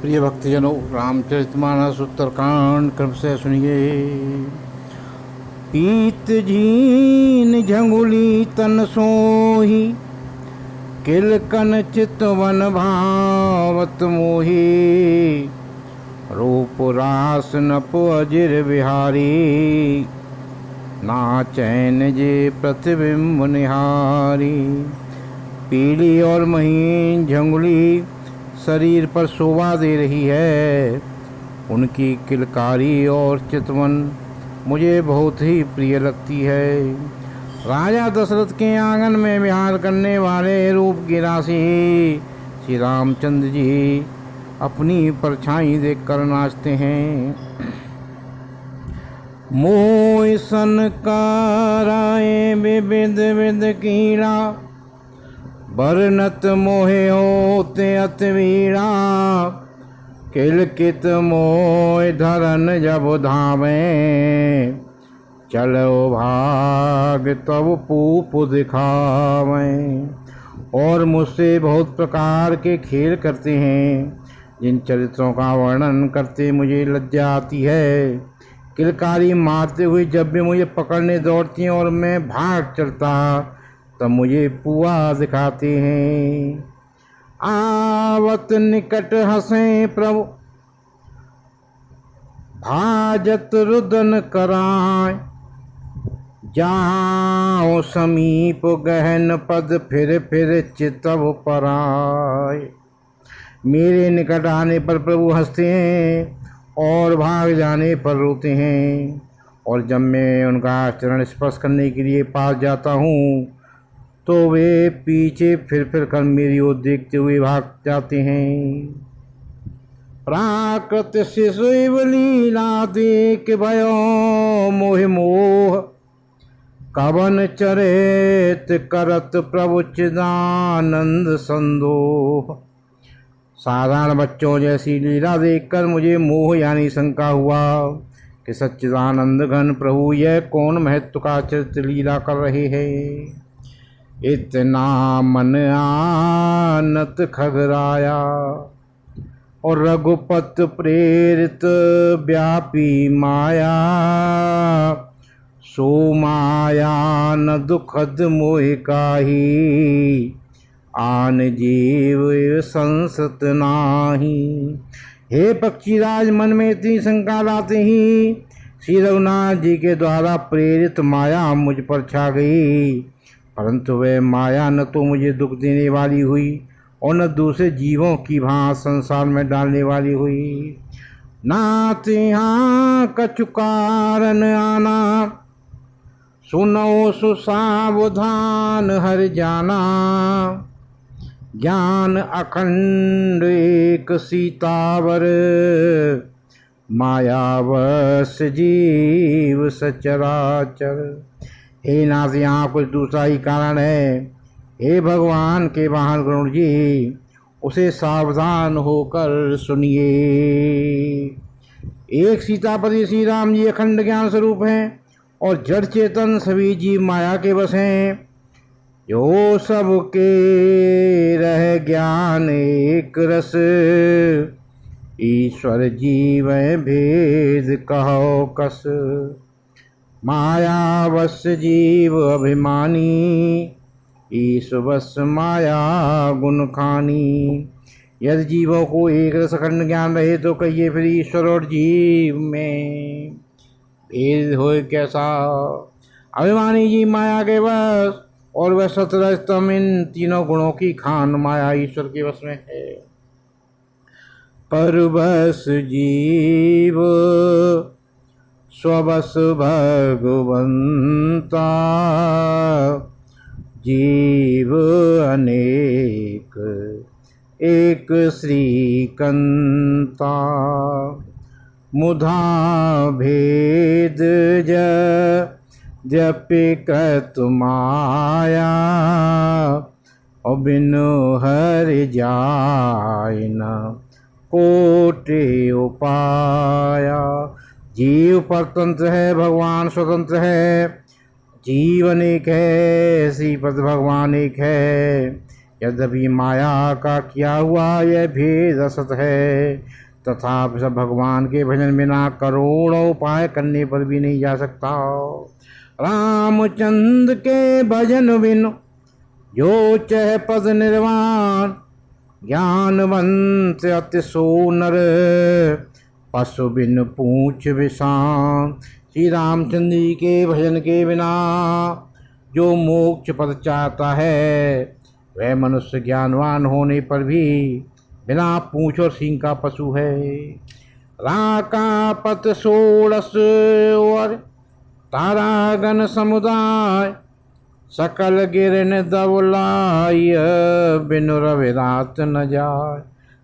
प्रिय भक्तजनों, रामचरितमानस उत्तरकांड क्रम से सुनिए। पीत झीन झंगुली तन सोही, किलकन चितवन भावत मोही। रूप रास नप अजिर बिहारी, नाचैन जे प्रतिबिंब निहारी। पीली और महीन झंगुली शरीर पर शोभा दे रही है। उनकी किलकारी और चितवन मुझे बहुत ही प्रिय लगती है। राजा दशरथ के आंगन में विहार करने वाले रूप की राशि श्री रामचंद्र जी अपनी परछाई देखकर नाचते हैं। मोह सन कराए विविध विध कीड़ा, बरनत मोहे होते अतवीड़ा। किलकित मोह धरन जब धावे, चलो भाग तब पूप दिखावे। और मुझसे बहुत प्रकार के खेल करते हैं, जिन चरित्रों का वर्णन करते मुझे लज्जा आती है। किलकारी मारते हुए जब भी मुझे पकड़ने दौड़ती हैं और मैं भाग चलता तब मुझे पुआ दिखाते हैं। आवत निकट हंसे प्रभु, भाजत रुदन कराए। जाओ समीप गहन पद, फिर फिर चितव पराए। मेरे निकट आने पर प्रभु हंसते हैं और भाग जाने पर रोते हैं। और जब मैं उनका चरण स्पर्श करने के लिए पास जाता हूँ तो वे पीछे फिर कर मेरी ओर देखते हुए भाग जाते हैं। प्राकृत शिशु लीला देख भयो मोह मोह, कवन चरित करत प्रभु चिदानंद संदोह। साधारण बच्चों जैसी लीला देखकर मुझे मोह यानी शंका हुआ कि सच्चिदानंद घन प्रभु यह कौन महत्व का चरित्र लीला कर रहे हैं। इतना मन आनत खगराया, और रघुपत प्रेरित व्यापी माया। सो माया न दुखद मोह काहि, आन जीव संसत नाही। हे पक्षीराज, मन में इतनी शंका लाते ही श्री रघुनाथ जी के द्वारा प्रेरित माया मुझ पर छा गई। परंतु वह माया न तो मुझे दुख देने वाली हुई और न दूसरे जीवों की भांति संसार में डालने वाली हुई। नाथ यहाँ कछु कारण आना, सुनो सुसावधान हर जाना। ज्ञान अखंड एक सीतावर, मायावश जीव सचराचर। हे नाथ, यहाँ कुछ दूसरा ही कारण है। हे भगवान के वाहन गरुड़ जी, उसे सावधान होकर सुनिए। एक सीतापति श्री राम जी अखंड ज्ञान स्वरूप हैं और जड़ चेतन सभी जीव माया के वश हैं। जो सबके रह ज्ञान एक रस, ईश्वर जीव भेद कहो कस। मायावश जीव अभिमानी, ईश्वरवश माया गुण खानी। यदि जीवों को एक रस अखंड ज्ञान रहे तो कहिए फिर ईश्वर और जीव में भेद हो कैसा। अभिमानी जीव माया के वश और वह सतरजतम, इन तीनों गुणों की खान माया ईश्वर के वश में है। परवश जीव स्वबस भगवंता, जीव अनेक एक श्रीकंता। मुधा भेद जपि कृत माया, और बिनु हरि जाय न कोटि उपाया। जीव परतंत्र है, भगवान स्वतंत्र है। जीव अनेक है, श्रीपद भगवान एक है। यद्यपि माया का किया हुआ यह भेद असत है, तथापि सब भगवान के भजन बिना करोड़ों उपाय करने पर भी नहीं जा सकता। रामचंद्र के भजन बिन जो चह पद निर्वाण, ज्ञानवंत अति सो नर, पशु बिन पूछ विषाण। श्री रामचंद्र जी के भजन के बिना जो मोक्ष पद चाहता है, वह मनुष्य ज्ञानवान होने पर भी बिना पूछ और सींग का पशु है। राका पत सोड़स और तारागण समुदाय, सकल गिरन दवलाय, बिनु रवि रात न जाय।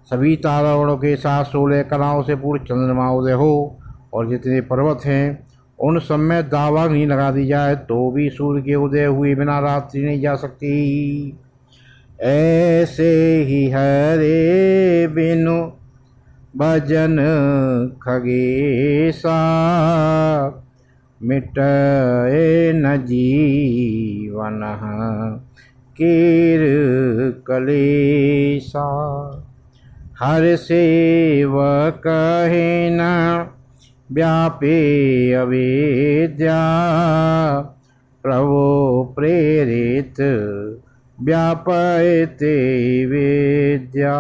सभी तारागणों के साथ 16 कलाओं से पूर्ण चंद्रमा उदय हो और जितने पर्वत हैं उन सब में दावाग्नि लगा दी जाए तो भी सूर्य के उदय हुए बिना रात्रि नहीं जा सकती। ऐसे ही हरे बिनु भजन खगेसा, मिटए न जीवन कीर कलेसा। हर सेवक कहे न व्यापे अविद्या, प्रभु प्रेरित व्यापयते विद्या।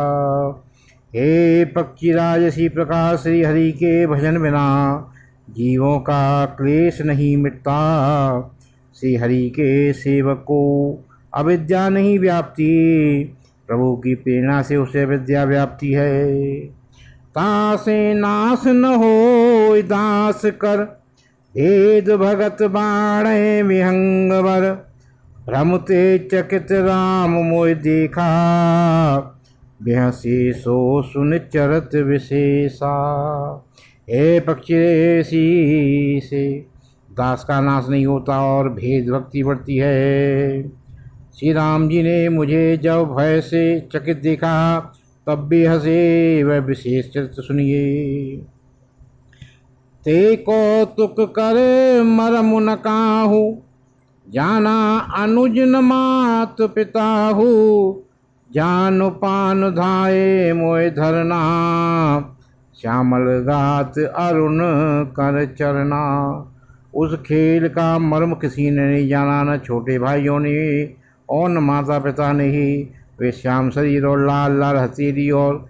हे पक्षीराज, इसी प्रकार श्री हरि के भजन बिना जीवों का क्लेश नहीं मिटता। श्री हरि के सेवक को अविद्या नहीं व्याप्ति, प्रभु की प्रेरणा से उसे विद्या व्याप्ति है। तासे नाश न हो दास कर, भेद भगत बाणे विहंगवर। भ्रमते चकित राम मोय देखा, बेहसी सो सुन चरत विशेषा। हे पक्षी से दास का नाश नहीं होता और भेद भक्ति बढ़ती है। श्री राम जी ने मुझे जब भय से चकित देखा तब भी हंसे, वह विशेष चरित्र सुनिए। ते कौतुक कर मरम न काहू, जाना अनुज न मात पिता हो। जान पान धाये मोय धरना, श्यामल गात अरुण कर चरना। उस खेल का मर्म किसी ने नहीं जाना, न छोटे भाइयों ने और न माता पिता ने ही। वे श्याम शरीर और लाल लाल हथेली और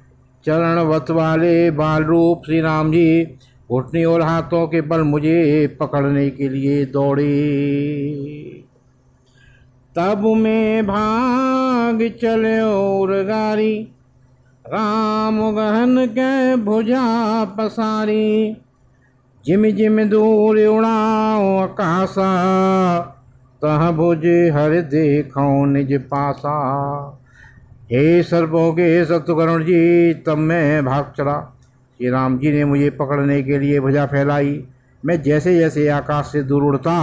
चरण वत वाले बाल रूप श्री राम जी घुटने और हाथों के बल मुझे पकड़ने के लिए दौड़े। तब मैं भाग चले और गारी, राम गहन के भुजा पसारी। जिम जिम दूर उड़ाओ आकाशा, तह भुज हर देखो निज पासा। हे सर्वोगे शत्रुघ्न जी, तब मैं भाग चला। श्री राम जी ने मुझे पकड़ने के लिए भुजा फैलाई। मैं जैसे जैसे आकाश से दूर उड़ता,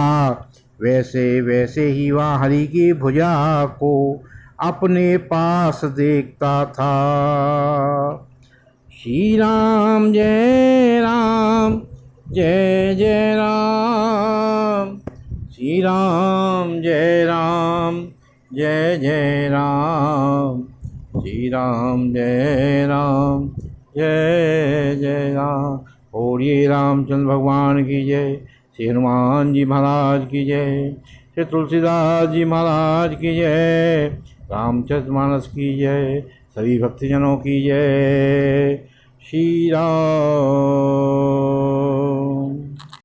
वैसे वैसे ही वहाँ हरि की भुजा को अपने पास देखता था। श्री राम जय राम जय जय राम, श्री राम जय राम जय जय राम, श्री राम जय राम जय जय राम। बोलिए रामचंद्र भगवान की जय, श्री हनुमान जी महाराज की जय, श्री तुलसीदास जी महाराज की जय, रामचरितमानस की जय, सभी भक्तजनों की जय। श्री राम।